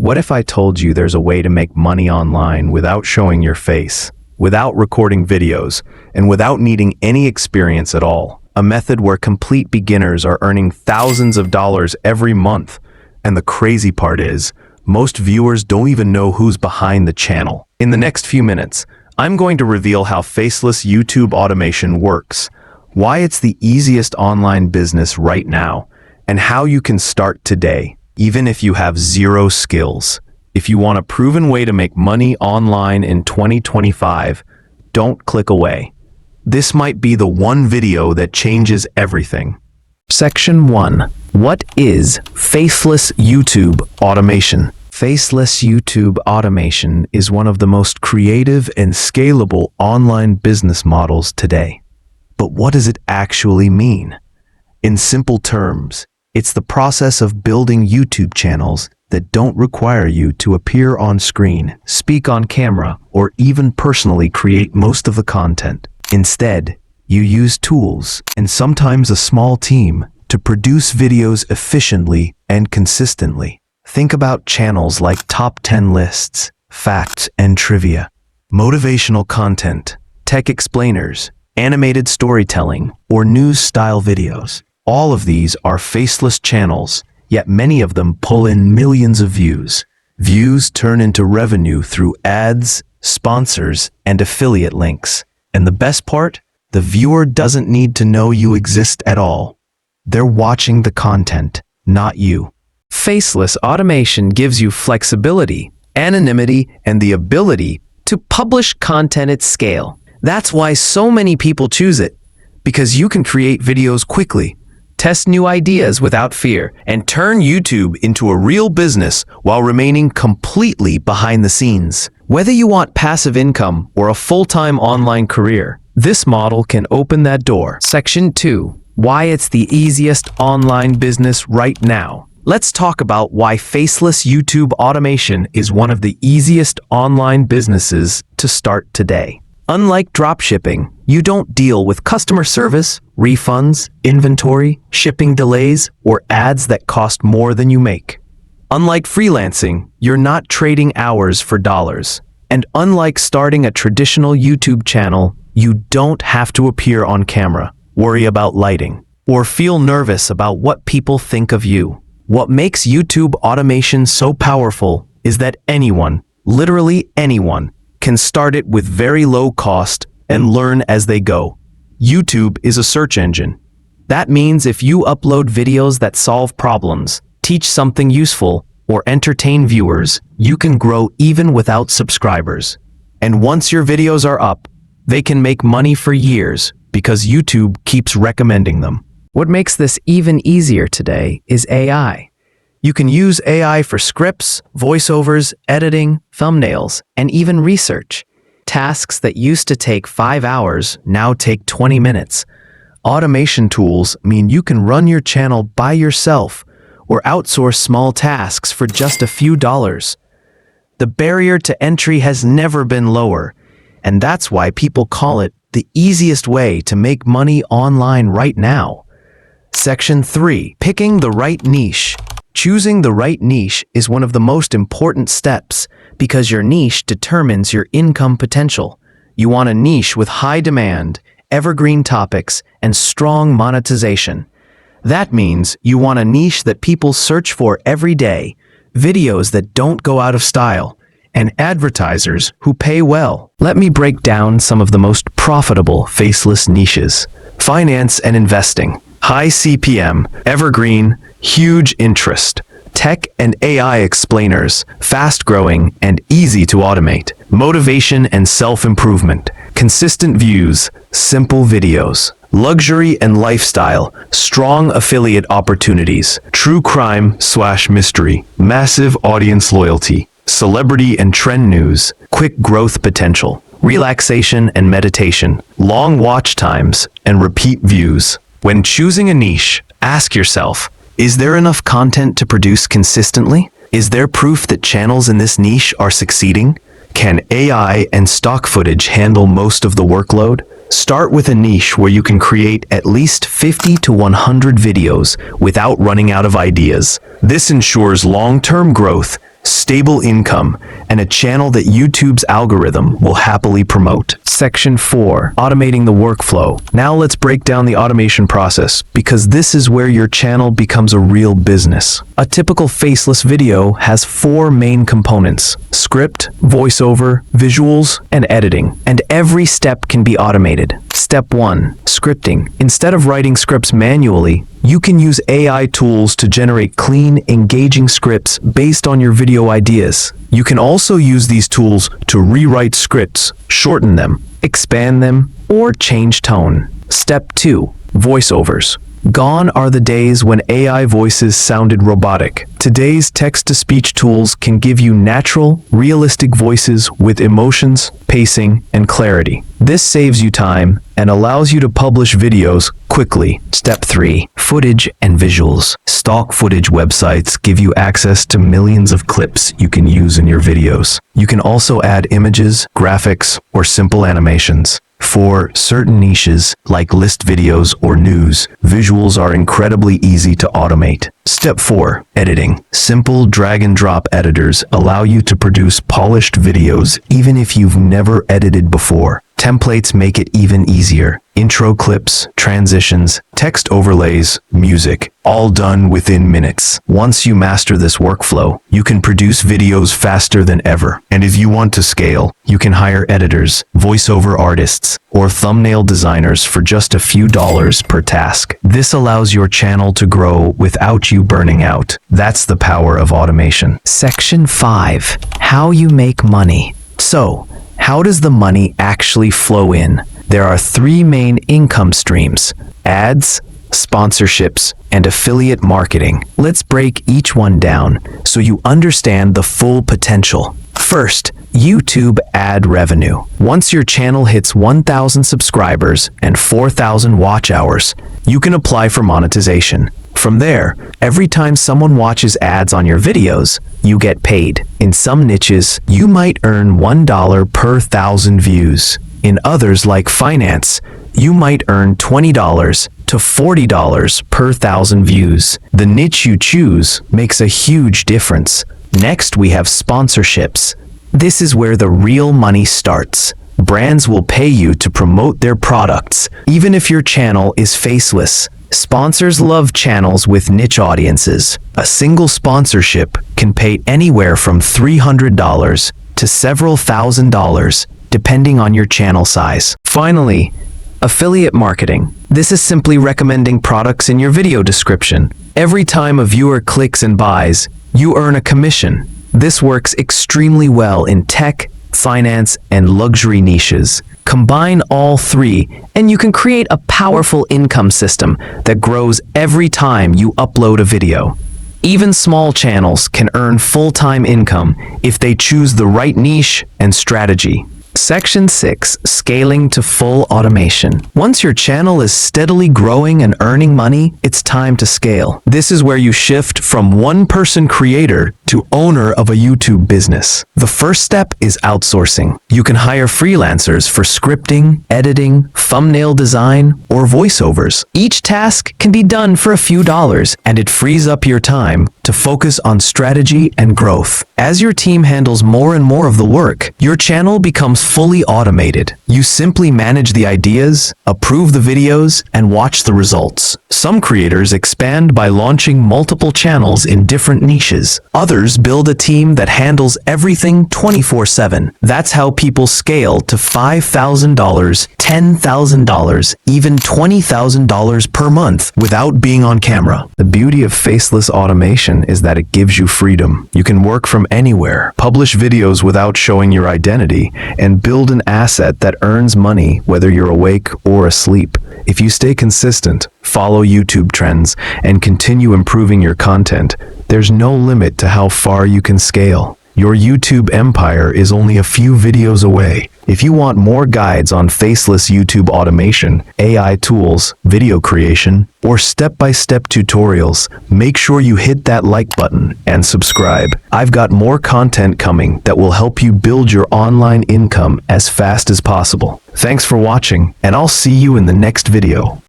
What if I told you there's a way to make money online without showing your face, without recording videos, and without needing any experience at all? A method where complete beginners are earning thousands of dollars every month. And the crazy part is, most viewers don't even know who's behind the channel. In the next few minutes, I'm going to reveal how Faceless YouTube Automation works, why it's the easiest online business right now, and how you can start today, even if you have zero skills. If you want a proven way to make money online in 2025, don't click away. This might be the one video that changes everything. Section 1. What is Faceless YouTube Automation? Faceless YouTube Automation is one of the most creative and scalable online business models today. But what does it actually mean? In simple terms, it's the process of building YouTube channels that don't require you to appear on screen, speak on camera, or even personally create most of the content. Instead, you use tools and sometimes a small team to produce videos efficiently and consistently. Think about channels like Top 10 Lists, Facts and Trivia, motivational content, tech explainers, animated storytelling, or news-style videos. All of these are faceless channels, yet many of them pull in millions of views. Views turn into revenue through ads, sponsors, and affiliate links. And the best part? The viewer doesn't need to know you exist at all. They're watching the content, not you. Faceless automation gives you flexibility, anonymity, and the ability to publish content at scale. That's why so many people choose it, because you can create videos quickly, test new ideas without fear, and turn YouTube into a real business while remaining completely behind the scenes. Whether you want passive income or a full-time online career, this model can open that door. Section 2. Why it's the easiest online business right now. Let's talk about why Faceless YouTube Automation is one of the easiest online businesses to start today. Unlike dropshipping, you don't deal with customer service, refunds, inventory, shipping delays, or ads that cost more than you make. Unlike freelancing, you're not trading hours for dollars. And unlike starting a traditional YouTube channel, you don't have to appear on camera, worry about lighting, or feel nervous about what people think of you. What makes YouTube automation so powerful is that anyone, literally anyone, can start it with very low cost and learn as they go. YouTube is a search engine. That means if you upload videos that solve problems, teach something useful, or entertain viewers, you can grow even without subscribers. And once your videos are up, they can make money for years because YouTube keeps recommending them. What makes this even easier today is AI. You can use AI for scripts, voiceovers, editing, thumbnails, and even research. Tasks that used to take 5 hours now take 20 minutes. Automation tools mean you can run your channel by yourself or outsource small tasks for just a few dollars. The barrier to entry has never been lower, and that's why people call it the easiest way to make money online right now. Section 3. Picking the right niche. Choosing the right niche is one of the most important steps because your niche determines your income potential. You want a niche with high demand, evergreen topics, and strong monetization. That means you want a niche that people search for every day, videos that don't go out of style, and advertisers who pay well. Let me break down some of the most profitable faceless niches. Finance and investing. High CPM, evergreen, huge interest. Tech and AI explainers, fast-growing and easy to automate. Motivation and self-improvement. Consistent views, simple videos. Luxury and lifestyle, strong affiliate opportunities. True crime/mystery, massive audience loyalty. Celebrity and trend news, quick growth potential. Relaxation and meditation, long watch times, and repeat views. When choosing a niche, ask yourself, is there enough content to produce consistently? Is there proof that channels in this niche are succeeding? Can AI and stock footage handle most of the workload? Start with a niche where you can create at least 50 to 100 videos without running out of ideas. This ensures long-term growth stable income, and a channel that YouTube's algorithm will happily promote. Section 4. Automating the workflow. Now let's break down the automation process, because this is where your channel becomes a real business. A typical faceless video has 4 main components: script, voiceover, visuals, and editing. And every step can be automated. Step 1. Scripting. Instead of writing scripts manually, you can use AI tools to generate clean, engaging scripts based on your video ideas. You can also use these tools to rewrite scripts, shorten them, expand them, or change tone. Step 2. Voiceovers. Gone are the days when AI voices sounded robotic. Today's text-to-speech tools can give you natural, realistic voices with emotions, pacing, and clarity. This saves you time and allows you to publish videos quickly. Step 3. Footage and visuals. Stock footage websites give you access to millions of clips you can use in your videos. You can also add images, graphics, or simple animations. For certain niches, like list videos or news, visuals are incredibly easy to automate. Step 4. Editing. Simple drag-and-drop editors allow you to produce polished videos even if you've never edited before. Templates make it even easier. Intro clips, transitions, text overlays, music, all done within minutes. Once you master this workflow, you can produce videos faster than ever. And if you want to scale, you can hire editors, voiceover artists, or thumbnail designers for just a few dollars per task. This allows your channel to grow without you burning out. That's the power of automation. Section 5. How you make money. So, how does the money actually flow in? There are 3 main income streams: ads, sponsorships, and affiliate marketing. Let's break each one down so you understand the full potential. First, YouTube ad revenue. Once your channel hits 1,000 subscribers and 4,000 watch hours, you can apply for monetization. From there, every time someone watches ads on your videos, you get paid. In some niches, you might earn $1 per 1,000 views. In others, like finance, you might earn $20 to $40 per 1,000 views. The niche you choose makes a huge difference. Next, we have sponsorships. This is where the real money starts. Brands will pay you to promote their products, even if your channel is faceless. Sponsors love channels with niche audiences. A single sponsorship can pay anywhere from $300 to several $1,000, depending on your channel size. Finally, affiliate marketing. This is simply recommending products in your video description. Every time a viewer clicks and buys, you earn a commission. This works extremely well in tech, finance, and luxury niches. Combine all 3, and you can create a powerful income system that grows every time you upload a video. Even small channels can earn full-time income if they choose the right niche and strategy. Section 6. Scaling to full automation. Once your channel is steadily growing and earning money, it's time to scale. This is where you shift from one-person creator to owner of a YouTube business. The first step is outsourcing. You can hire freelancers for scripting, editing, thumbnail design, or voiceovers. Each task can be done for a few dollars, and it frees up your time to focus on strategy and growth. As your team handles more and more of the work, your channel becomes fully automated. You simply manage the ideas, approve the videos, and watch the results. Some creators expand by launching multiple channels in different niches. Others build a team that handles everything 24/7. That's how people scale to $5,000, $10,000, even $20,000 per month without being on camera. The beauty of faceless automation is that it gives you freedom. You can work from anywhere, publish videos without showing your identity, and build an asset that earns money whether you're awake or asleep. If you stay consistent, follow YouTube trends, and continue improving your content, there's no limit to how far you can scale. Your YouTube empire is only a few videos away. If you want more guides on faceless YouTube automation, AI tools, video creation, or step-by-step tutorials, make sure you hit that like button and subscribe. I've got more content coming that will help you build your online income as fast as possible. Thanks for watching, and I'll see you in the next video.